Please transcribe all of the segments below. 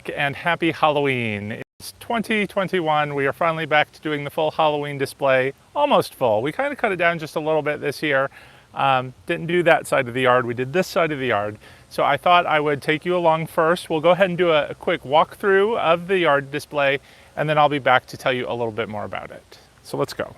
back and happy Halloween. It's 2021. We are finally back to doing the full Halloween display. Almost full. We kind of cut it down just a little bit this year. Didn't do that side of the yard. We did this side of the yard. So I thought I would take you along first. We'll go ahead and do a quick walkthrough of the yard display, and then I'll be back to tell you a little bit more about it. So let's go.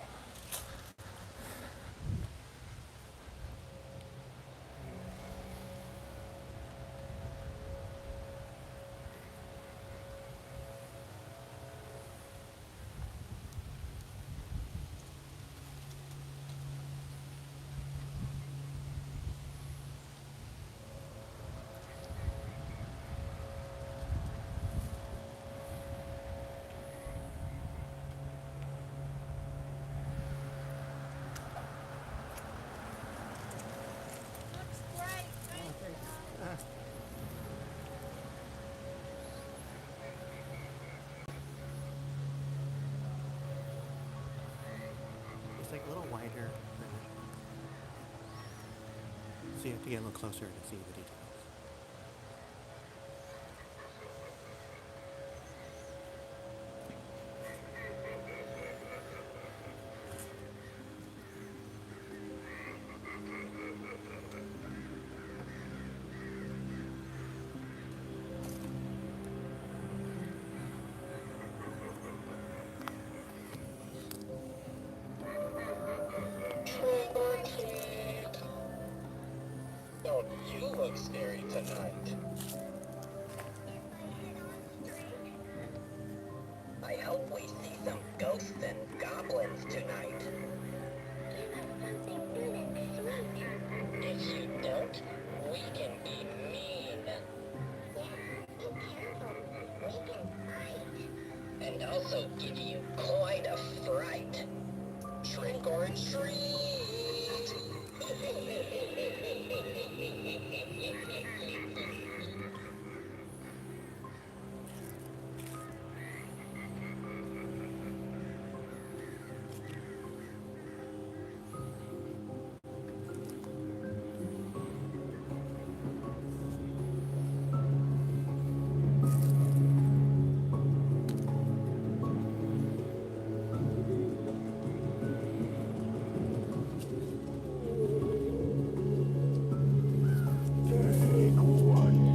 It's like a little wider. So you have to get a little closer to see the details. Trick or treat. Don't you look scary tonight? I hope we see some ghosts and goblins tonight. If you don't, we can be mean. And also give you quite a fright. Trick or treat! Take one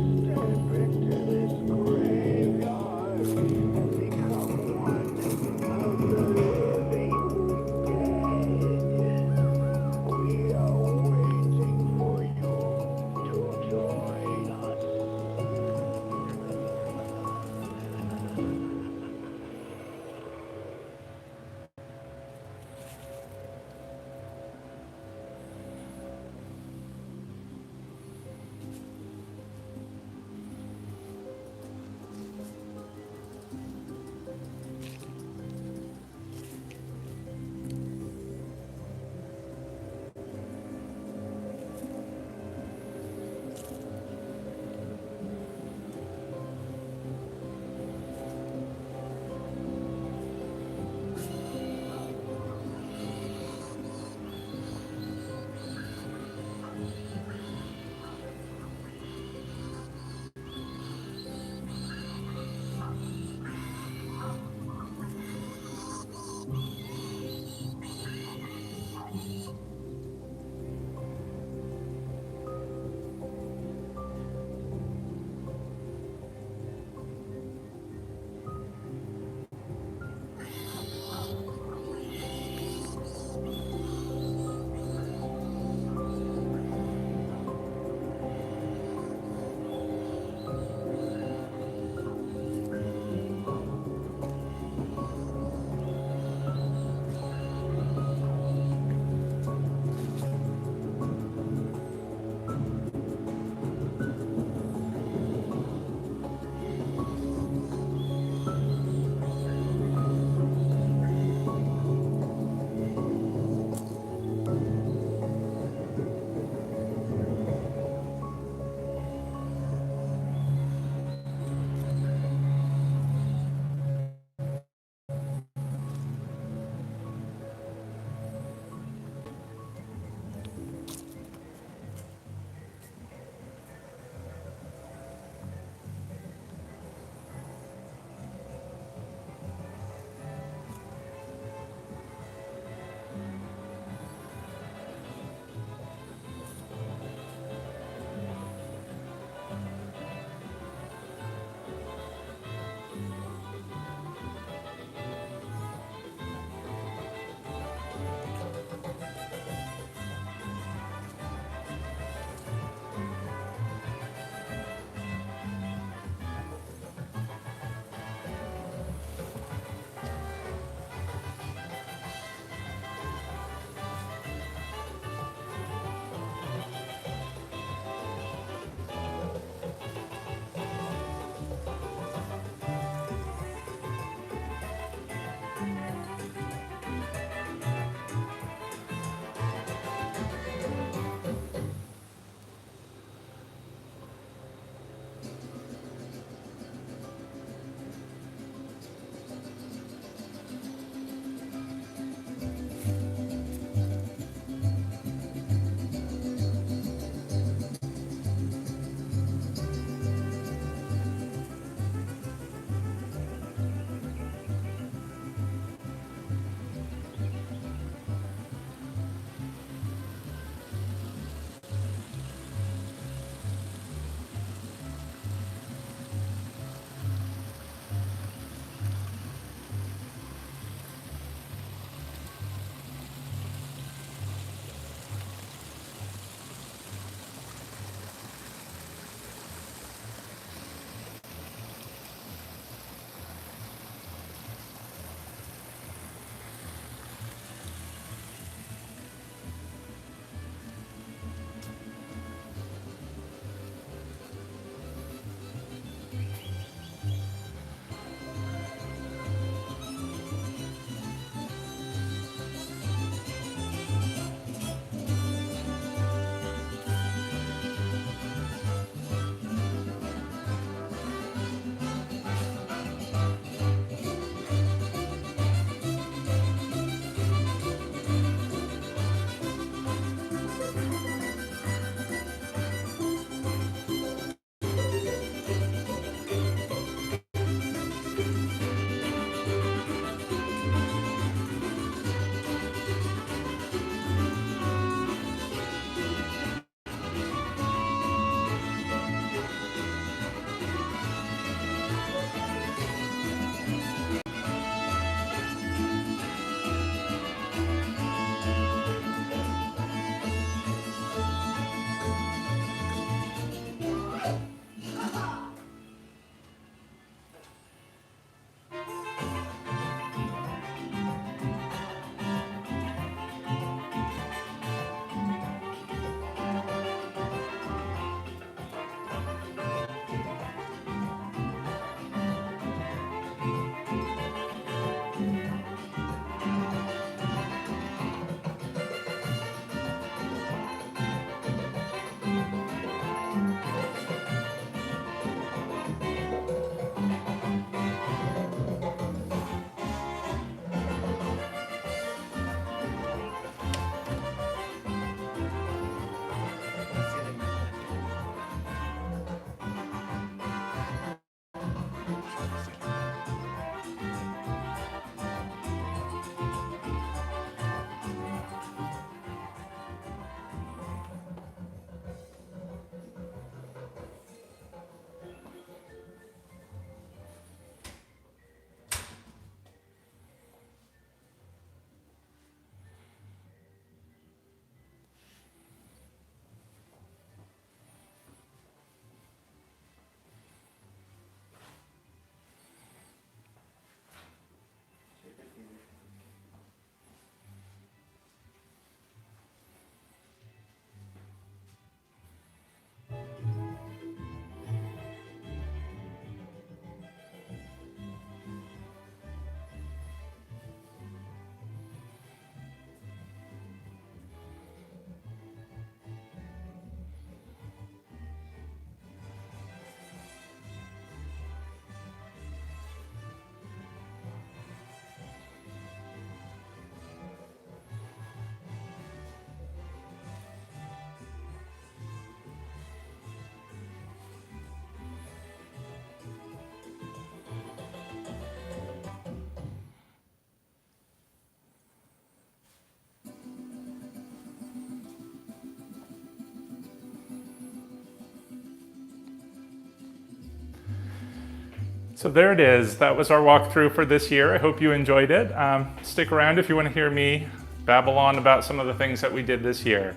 So there it is. That was our walkthrough for this year. I hope you enjoyed it. Stick around if you want to hear me babble on about some of the things that we did this year.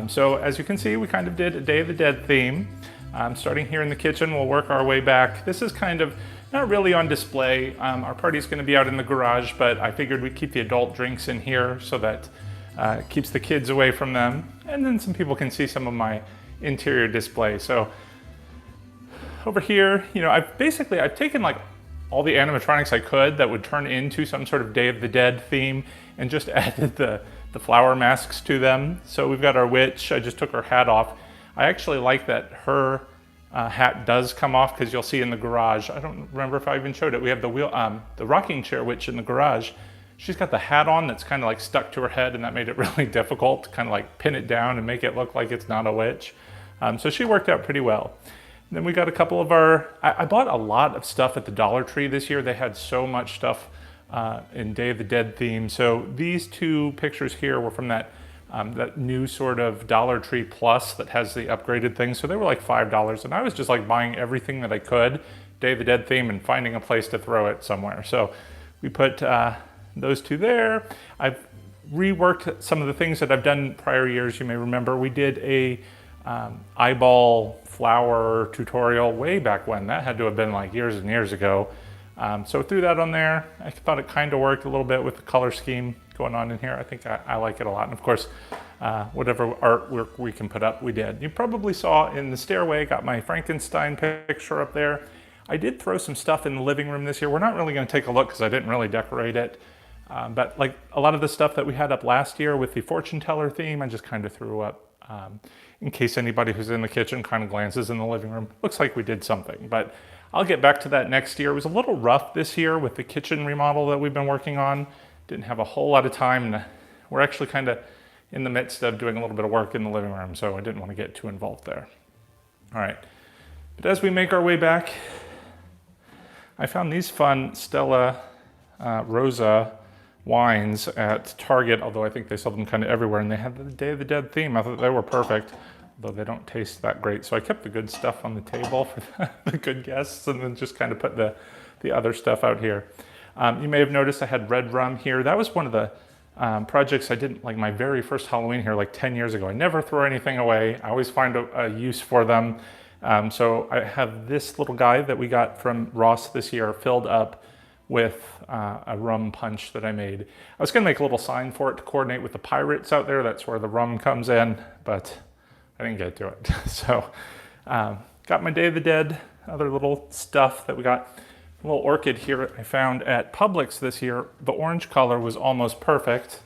So as you can see, we kind of did a Day of the Dead theme. Starting here in the kitchen, we'll work our way back. This is kind of not really on display. Our party's going to be out in the garage, but I figured we'd keep the adult drinks in here so that it keeps the kids away from them. And then some people can see some of my interior display. So over here, you know, I've taken like all the animatronics I could that would turn into some sort of Day of the Dead theme and just added the flower masks to them. So we've got our witch. I just took her hat off. I actually like that her hat does come off because you'll see in the garage. I don't remember if I even showed it. We have the rocking chair witch in the garage. She's got the hat on that's kind of like stuck to her head, and that made it really difficult to kind of like pin it down and make it look like it's not a witch. So she worked out pretty well. And then we got a couple of I bought a lot of stuff at the Dollar Tree this year. They had so much stuff in Day of the Dead theme. So these two pictures here were from that new sort of Dollar Tree Plus that has the upgraded thing. So they were like $5, and I was just like buying everything that I could, Day of the Dead theme, and finding a place to throw it somewhere. So we put those two there. I've reworked some of the things that I've done prior years. You may remember we did a eyeball flower tutorial way back when. That had to have been like years and years ago. So threw that on there. I thought it kind of worked a little bit with the color scheme going on in here. I think I like it a lot. And of course, whatever artwork we can put up, we did. You probably saw in the stairway, got my Frankenstein picture up there. I did throw some stuff in the living room this year. We're not really going to take a look because I didn't really decorate it. But like a lot of the stuff that we had up last year with the fortune teller theme, I just kind of threw up in case anybody who's in the kitchen kind of glances in the living room. Looks like we did something, but I'll get back to that next year. It was a little rough this year with the kitchen remodel that we've been working on. Didn't have a whole lot of time. And we're actually kind of in the midst of doing a little bit of work in the living room, so I didn't want to get too involved there. All right, but as we make our way back, I found these fun Stella Rosa wines at Target, although I think they sell them kind of everywhere, and they had the Day of the Dead theme. I thought they were perfect, though they don't taste that great. So I kept the good stuff on the table for the good guests, and then just kind of put the other stuff out here. You may have noticed I had red rum here. That was one of the projects I did, like my very first Halloween here, like 10 years ago. I never throw anything away. I always find a use for them. So I have this little guy that we got from Ross this year filled up with a rum punch that I made. I was gonna make a little sign for it to coordinate with the pirates out there. That's where the rum comes in, but I didn't get to it. So got my Day of the Dead, other little stuff that we got. A little orchid here I found at Publix this year. The orange color was almost perfect.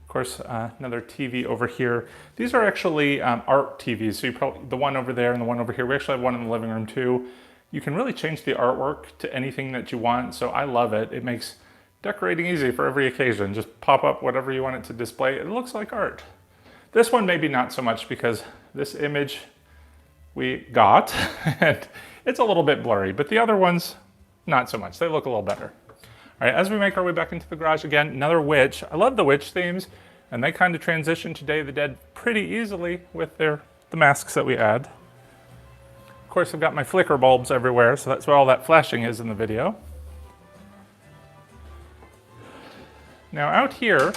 Of course, another TV over here. These are actually art TVs. So you probably, the one over there and the one over here, we actually have one in the living room too. You can really change the artwork to anything that you want, so I love it. It makes decorating easy for every occasion. Just pop up whatever you want it to display. It looks like art. This one maybe not so much because this image we got, and it's a little bit blurry, but the other ones not so much. They look a little better. All right, as we make our way back into the garage again, another witch. I love the witch themes, and they kind of transition to Day of the Dead pretty easily with the masks that we add. Of course, I've got my flicker bulbs everywhere, so that's where all that flashing is in the video. Now out here,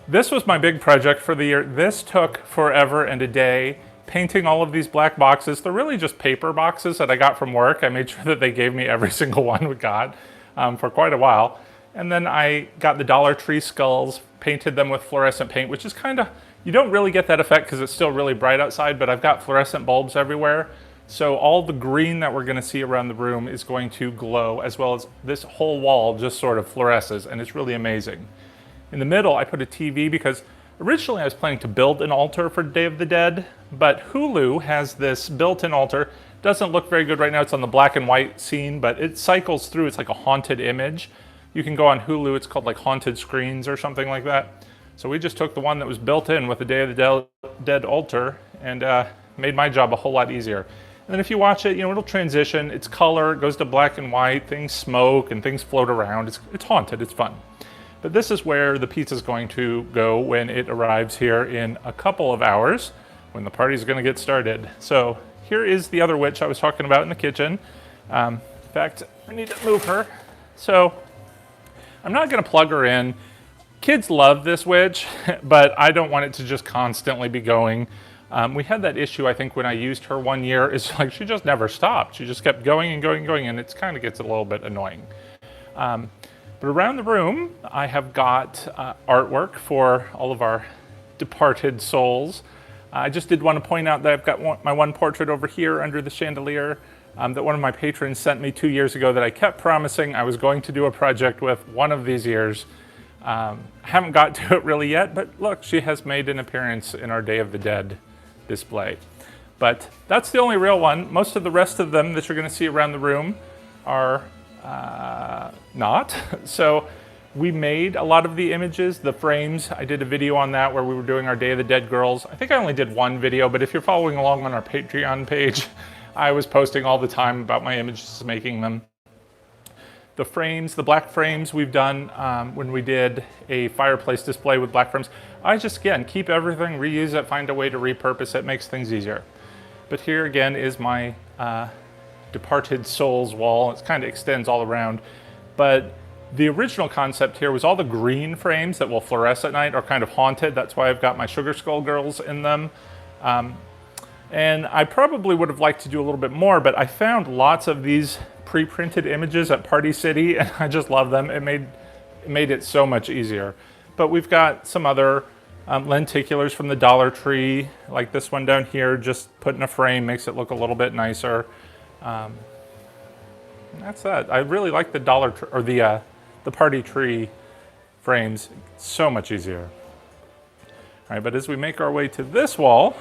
this was my big project for the year. This took forever and a day, painting all of these black boxes. They're really just paper boxes that I got from work. I made sure that they gave me every single one we got for quite a while. And then I got the Dollar Tree skulls, painted them with fluorescent paint, which is kind of, you don't really get that effect because it's still really bright outside, but I've got fluorescent bulbs everywhere. So all the green that we're gonna see around the room is going to glow, as well as this whole wall just sort of fluoresces, and it's really amazing. In the middle, I put a TV because originally I was planning to build an altar for Day of the Dead, but Hulu has this built-in altar. Doesn't look very good right now. It's on the black and white scene, but it cycles through. It's like a haunted image. You can go on Hulu. It's called like Haunted Screens or something like that. So we just took the one that was built in with the Day of the Dead altar and made my job a whole lot easier. And then if you watch it, it'll transition. It's color, it goes to black and white, things smoke and things float around. It's haunted, it's fun. But this is where the pizza is going to go when it arrives here in a couple of hours, when the party's gonna get started. So here is the other witch I was talking about in the kitchen. In fact, I need to move her. So I'm not gonna plug her in. Kids love this witch, but I don't want it to just constantly be going. We had that issue, I think, when I used her one year. It's like she just never stopped. She just kept going and going and going, and it kind of gets a little bit annoying. But around the room, I have got artwork for all of our departed souls. I just did want to point out that I've got my one portrait over here under the chandelier that one of my patrons sent me 2 years ago that I kept promising I was going to do a project with one of these years. I haven't got to it really yet, but look, she has made an appearance in our Day of the Dead display. But that's the only real one. Most of the rest of them that you're going to see around the room are not. So we made a lot of the images, the frames. I did a video on that where we were doing our Day of the Dead girls. I think I only did one video, but if you're following along on our Patreon page, I was posting all the time about my images, making them. The frames, the black frames we've done when we did a fireplace display with black frames. I just, again, keep everything, reuse it, find a way to repurpose it, makes things easier. But here again is my departed souls wall. It kind of extends all around. But the original concept here was all the green frames that will fluoresce at night are kind of haunted. That's why I've got my Sugar Skull girls in them. And I probably would have liked to do a little bit more, but I found lots of these pre-printed images at Party City, and I just love them. It made it so much easier. But we've got some other lenticulars from the Dollar Tree, like this one down here, just put in a frame, makes it look a little bit nicer. That's that. I really like the the Party Tree frames. It's so much easier. All right, but as we make our way to this wall,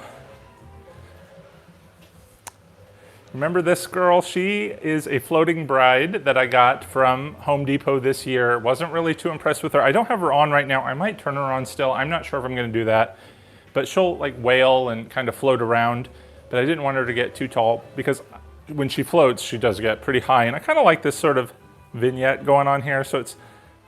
remember this girl? She is a floating bride that I got from Home Depot this year. Wasn't really too impressed with her. I don't have her on right now. I might turn her on still. I'm not sure if I'm going to do that. But she'll like wail and kind of float around. But I didn't want her to get too tall because when she floats, she does get pretty high. And I kind of like this sort of vignette going on here. So it's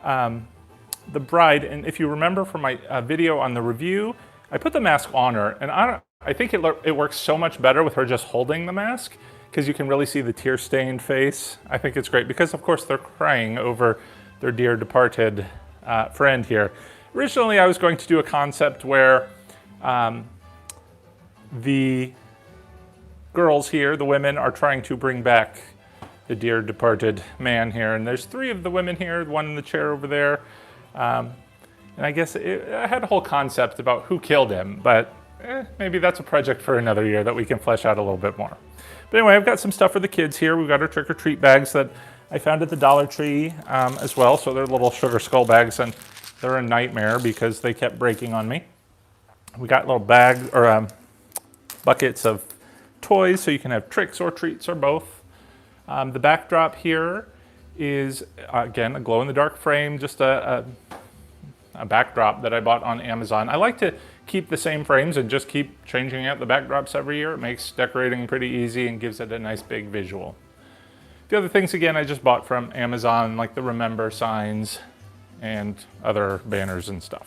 the bride. And if you remember from my video on the review, I put the mask on her. And I think it works so much better with her just holding the mask, because you can really see the tear-stained face. I think it's great because, of course, they're crying over their dear departed friend here. Originally, I was going to do a concept where the girls here, the women, are trying to bring back the dear departed man here. And there's 3 of the women here, the one in the chair over there. And I guess I had a whole concept about who killed him, but maybe that's a project for another year that we can flesh out a little bit more. But anyway, I've got some stuff for the kids here. We've got our trick-or-treat bags that I found at the Dollar Tree as well. So they're little Sugar Skull bags, and they're a nightmare because they kept breaking on me. We got little bags or buckets of toys, so you can have tricks or treats or both. The backdrop here is, again, a glow-in-the-dark frame, just a backdrop that I bought on Amazon. I like to keep the same frames and just keep changing out the backdrops every year. It makes decorating pretty easy and gives it a nice big visual. The other things, again, I just bought from Amazon, like the Remember signs and other banners and stuff.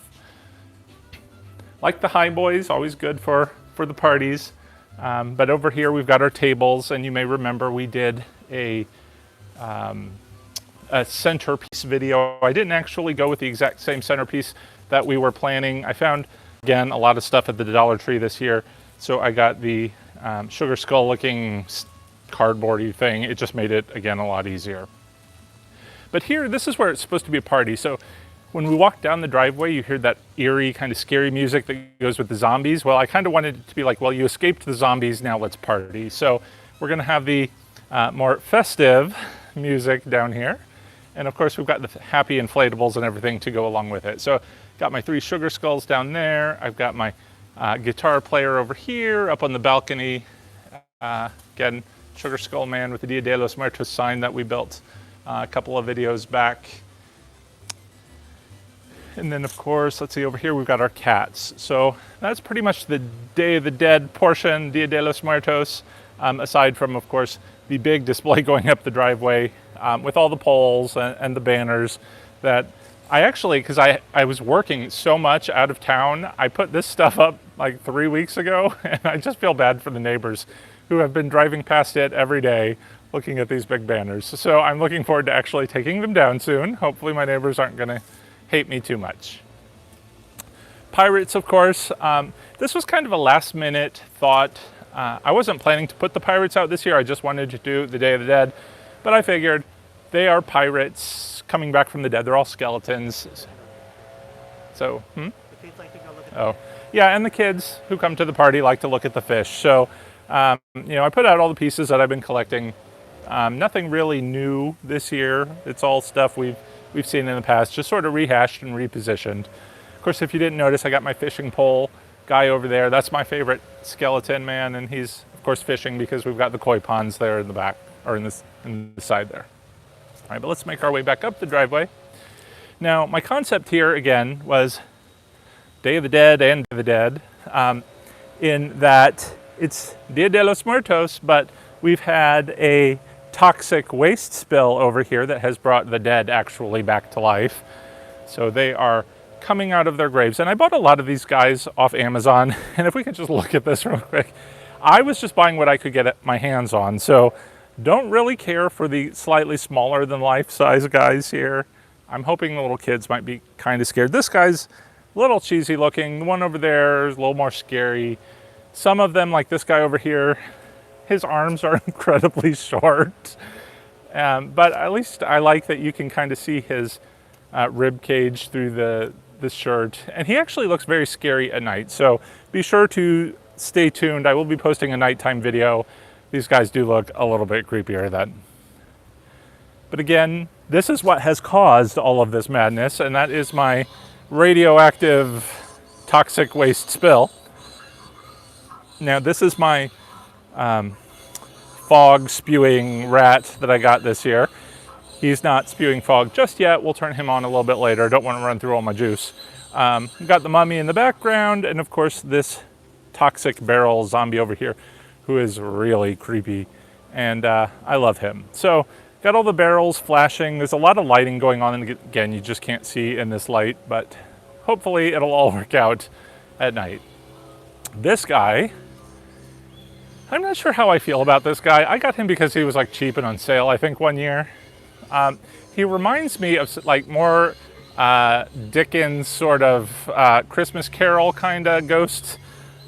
Like the High Boys, always good for the parties. But over here we've got our tables, and you may remember we did a centerpiece video. I didn't actually go with the exact same centerpiece that we were planning. I found, again, a lot of stuff at the Dollar Tree this year. So I got the sugar skull looking cardboardy thing. It just made it, again, a lot easier. But here, this is where it's supposed to be a party. So when we walk down the driveway, you hear that eerie, kind of scary music that goes with the zombies. Well, I kind of wanted it to be like, well, you escaped the zombies, now let's party. So we're gonna have the more festive music down here. And of course, we've got the happy inflatables and everything to go along with it. So got my 3 sugar skulls down there. I've got my guitar player over here, up on the balcony. Again, Sugar Skull Man with the Dia de los Muertos sign that we built a couple of videos back. And then of course, let's see, over here we've got our cats. So that's pretty much the Day of the Dead portion, Dia de los Muertos, aside from, of course, the big display going up the driveway with all the poles and the banners that I actually, because I was working so much out of town, I put this stuff up like 3 weeks ago, and I just feel bad for the neighbors who have been driving past it every day looking at these big banners. So I'm looking forward to actually taking them down soon. Hopefully my neighbors aren't gonna hate me too much. Pirates, of course. This was kind of a last minute thought. I wasn't planning to put the pirates out this year. I just wanted to do the Day of the Dead, but I figured they are pirates coming back from the dead. They're all skeletons. So, The kids like to go look at Oh, yeah, and the kids who come to the party like to look at the fish. So, you know, I put out all the pieces that I've been collecting. Nothing really new this year. It's all stuff we've seen in the past, just sort of rehashed and repositioned. Of course, if you didn't notice, I got my fishing pole guy over there. That's my favorite skeleton man, and he's, of course, fishing because we've got the koi ponds there in the back, or in the side there. All right, but let's make our way back up the driveway. Now, my concept here, again, was Day of the Dead and Day of the Dead, in that it's Dia de los Muertos, but we've had a toxic waste spill over here that has brought the dead actually back to life. So they are coming out of their graves. And I bought a lot of these guys off Amazon. And if we could just look at this real quick, I was just buying what I could get my hands on. So don't really care for the slightly smaller than life size guys here. I'm hoping the little kids might be kind of scared. This guy's a little cheesy looking. The one over there is a little more scary. Some of them, like this guy over here, his arms are incredibly short. But at least I like that you can kind of see his rib cage through the shirt. And he actually looks very scary at night. So be sure to stay tuned. I will be posting a nighttime video. These guys do look a little bit creepier then. But again, this is what has caused all of this madness, and that is my radioactive toxic waste spill. Now this is my fog spewing rat that I got this year. He's not spewing fog just yet. We'll turn him on a little bit later. Don't want to run through all my juice. Got the mummy in the background, and of course this toxic barrel zombie over here who is really creepy, and I love him. So got all the barrels flashing. There's a lot of lighting going on, and again, you just can't see in this light, but hopefully it'll all work out at night. This guy, I'm not sure how I feel about this guy. I got him because he was like cheap and on sale, I think, one year. He reminds me of like more Dickens sort of Christmas Carol kind of ghost,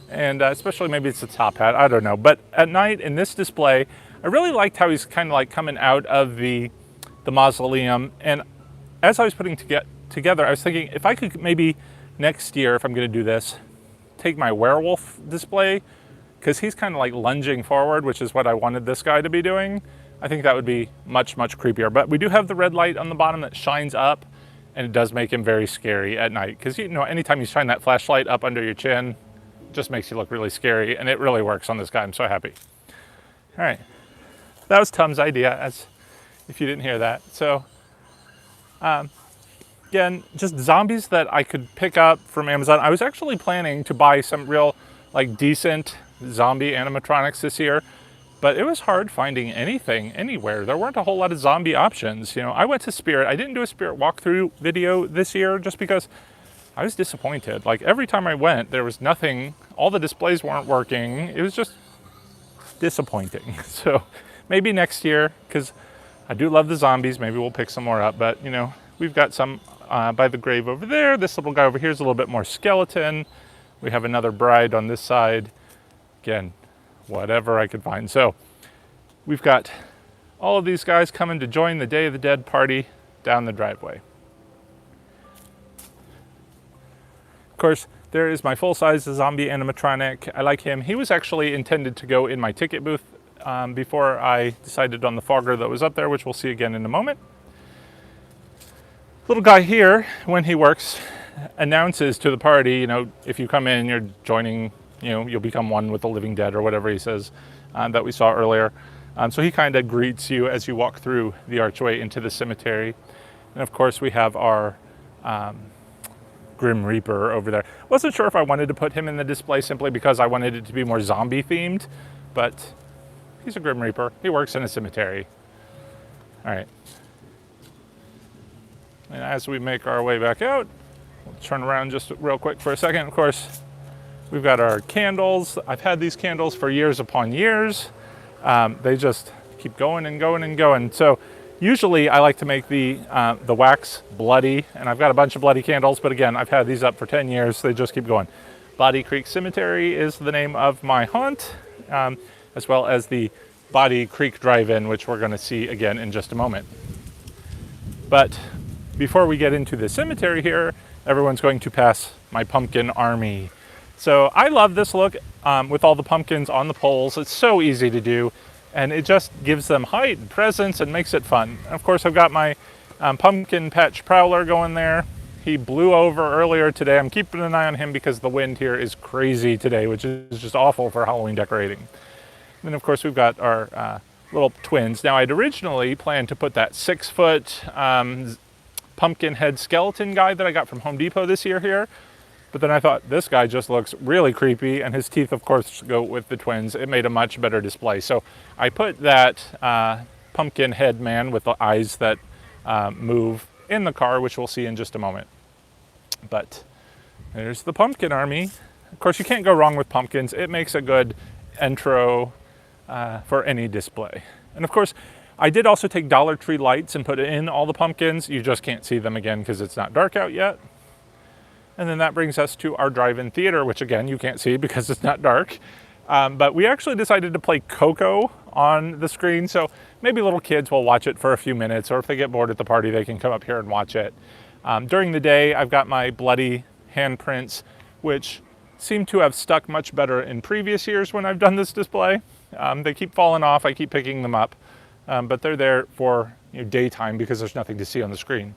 and especially maybe it's a top hat, I don't know. But at night in this display, I really liked how he's kind of like coming out of the mausoleum. And as I was putting together, I was thinking if I could maybe next year, if I'm going to do this, take my werewolf display, because he's kind of like lunging forward, which is what I wanted this guy to be doing. I think that would be much, much creepier. But we do have the red light on the bottom that shines up, and it does make him very scary at night. Because, you know, anytime you shine that flashlight up under your chin, it just makes you look really scary, and it really works on this guy. I'm so happy. All right. That was Tom's idea, as if you didn't hear that. So, again, just zombies that I could pick up from Amazon. I was actually planning to buy some real, like, decent zombie animatronics this year. but it was hard finding anything anywhere. There weren't a whole lot of zombie options. You know, I went to Spirit. I didn't do a Spirit walkthrough video this year just because I was disappointed. Like every time I went, there was nothing, all the displays weren't working. It was just disappointing. So maybe next year, because I do love the zombies, maybe we'll pick some more up. But you know, we've got some by the grave over there. This little guy over here is a little bit more skeleton. We have another bride on this side. Again, whatever I could find. So we've got all of these guys coming to join the Day of the Dead party down the driveway. Of course, there is my full-size zombie animatronic. I like him. He was actually intended to go in my ticket booth before I decided on the fogger that was up there, which we'll see again in a moment. Little guy here, when he works, announces to the party, you know, if you come in, you're joining, you know, you'll become one with the living dead or whatever he says that we saw earlier. So he kind of greets you as you walk through the archway into the cemetery. And of course we have our Grim Reaper over there. Wasn't sure if I wanted to put him in the display simply because I wanted it to be more zombie themed, but he's a Grim Reaper. He works in a cemetery. All right. And as we make our way back out, we'll turn around just real quick for a second. Of course, we've got our candles. I've had these candles for years upon years. They just keep going and going and going. So usually I like to make the wax bloody, and I've got a bunch of bloody candles, but again, I've had these up for 10 years. They just keep going. Body Creek Cemetery is the name of my haunt, as well as the Body Creek Drive-In, which we're gonna see again in just a moment. But before we get into the cemetery here, everyone's going to pass my pumpkin army. So I love this look with all the pumpkins on the poles. It's so easy to do, and it just gives them height and presence and makes it fun. And of course, I've got my pumpkin patch prowler going there. He blew over earlier today. I'm keeping an eye on him because the wind here is crazy today, which is just awful for Halloween decorating. And then of course we've got our little twins. Now I'd originally planned to put that 6-foot pumpkin head skeleton guy that I got from Home Depot this year here. But then I thought this guy just looks really creepy, and his teeth of course go with the twins. It made a much better display. So I put that pumpkin head man with the eyes that move in the car, which we'll see in just a moment. But there's the pumpkin army. Of course, you can't go wrong with pumpkins. It makes a good intro for any display. And of course, I did also take Dollar Tree lights and put in all the pumpkins. You just can't see them again because it's not dark out yet. And then that brings us to our drive-in theater, which again, you can't see because it's not dark. But we actually decided to play Coco on the screen. So maybe little kids will watch it for a few minutes, or if they get bored at the party, they can come up here and watch it. During the day, I've got my bloody handprints, which seem to have stuck much better in previous years when I've done this display. They keep falling off. I keep picking them up. But they're there for daytime because there's nothing to see on the screen.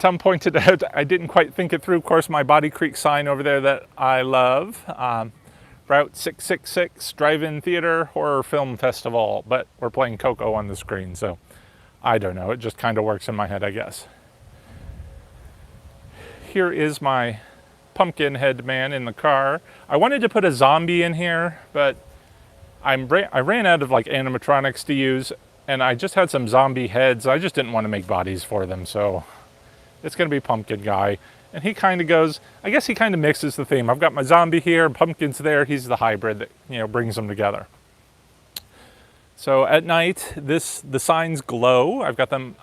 Tom pointed out, I didn't quite think it through. Of course, my Body Creek sign over there that I love. Route 666 Drive-In Theater Horror Film Festival. But we're playing Coco on the screen, so I don't know. It just kind of works in my head, I guess. Here is my pumpkin head man in the car. I wanted to put a zombie in here, but I ran out of like animatronics to use, and I just had some zombie heads. I just didn't want to make bodies for them, so it's going to be pumpkin guy. And he kind of goes, I guess he kind of mixes the theme. I've got my zombie here, pumpkins there. He's the hybrid that brings them together. So at night, the signs glow. I've got them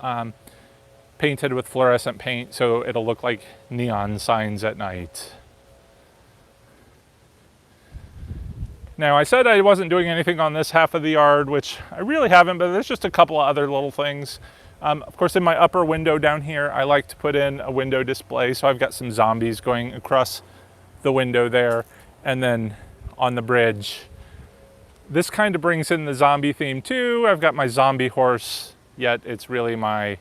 painted with fluorescent paint, so it'll look like neon signs at night. Now, I said I wasn't doing anything on this half of the yard, which I really haven't, but there's just a couple of other little things. Of course, in my upper window down here, I like to put in a window display. So I've got some zombies going across the window there. And then on the bridge, this kind of brings in the zombie theme too. I've got my zombie horse, yet it's really my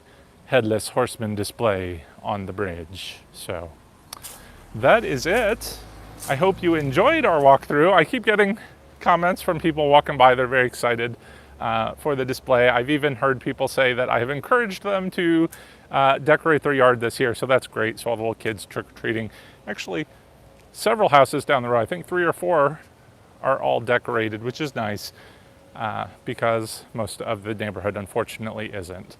headless horseman display on the bridge. So that is it. I hope you enjoyed our walkthrough. I keep getting comments from people walking by. They're very excited for the display. I've even heard people say that I have encouraged them to decorate their yard this year, so that's great. So all the little kids trick-or-treating. Actually, several houses down the road, I think 3 or 4, are all decorated, which is nice because most of the neighborhood unfortunately isn't.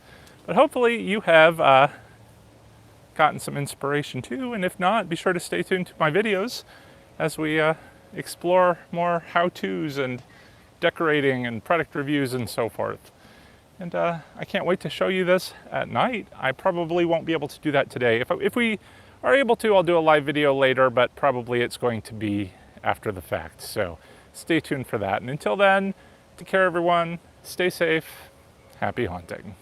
But hopefully you have gotten some inspiration too, and if not, be sure to stay tuned to my videos as we explore more how-tos and decorating and product reviews and so forth. And I can't wait to show you this at night. I probably won't be able to do that today. If we are able to, I'll do a live video later, but probably it's going to be after the fact. So stay tuned for that. And until then, take care everyone, stay safe, happy haunting.